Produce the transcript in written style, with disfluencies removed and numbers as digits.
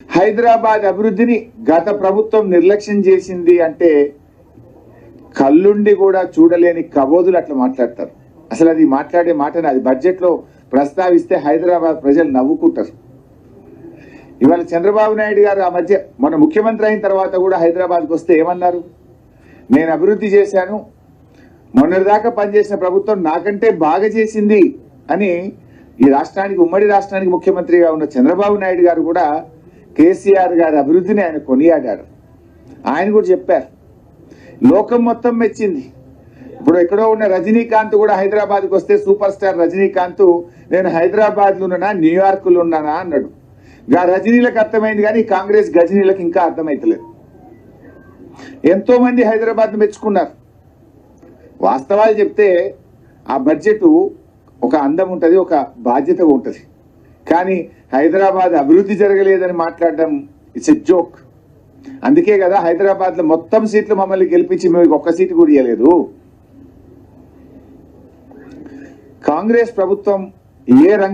హైదరాబాద్ అభివృద్ధిని గత ప్రభుత్వం నిర్లక్ష్యం చేసింది అంటే కళ్ళుండి కూడా చూడలేని కబోదులు అట్లా మాట్లాడతారు. అసలు అది మాట్లాడే మాటని అది బడ్జెట్ లో ప్రస్తావిస్తే హైదరాబాద్ ప్రజలు నవ్వుకుంటారు. ఇవాళ చంద్రబాబు నాయుడు గారు ఆ మధ్య మన ముఖ్యమంత్రి అయిన తర్వాత కూడా హైదరాబాద్కి వస్తే ఏమన్నారు, నేను అభివృద్ధి చేశాను, మొన్నటిదాకా పనిచేసిన ప్రభుత్వం నాకంటే బాగా చేసింది అని ఈ రాష్ట్రానికి ఉమ్మడి రాష్ట్రానికి ముఖ్యమంత్రిగా ఉన్న చంద్రబాబు నాయుడు గారు కూడా కేసీఆర్ గారి అభివృద్ధిని ఆయన కొనియాడారు. ఆయన కూడా చెప్పారు, లోకం మొత్తం మెచ్చింది. ఇప్పుడు ఎక్కడో ఉన్న రజనీకాంత్ కూడా హైదరాబాద్కి వస్తే సూపర్ స్టార్ రజనీకాంత్ నేను హైదరాబాద్లో ఉన్నానా న్యూయార్క్లో ఉన్నానా అన్నాడు. గా రజనీలకు అర్థమైంది కానీ కాంగ్రెస్ గజనీలకు ఇంకా అర్థమైతలేదు. ఎంతో మంది హైదరాబాద్ మెచ్చుకున్నారు. వాస్తవాలు చెప్తే ఆ బడ్జెట్ ఒక అందం ఉంటుంది, ఒక బాధ్యత ఉంటుంది. కానీ హైదరాబాద్ అభివృద్ధి జరగలేదని మాట్లాడడం ఇట్స్ ఎ జోక్. అందుకే కదా హైదరాబాద్లో మొత్తం సీట్లు మమ్మల్ని గెలిపించి మేము ఒక్క సీటు కూడా ఇవ్వలేదు. కాంగ్రెస్ ప్రభుత్వం ఏ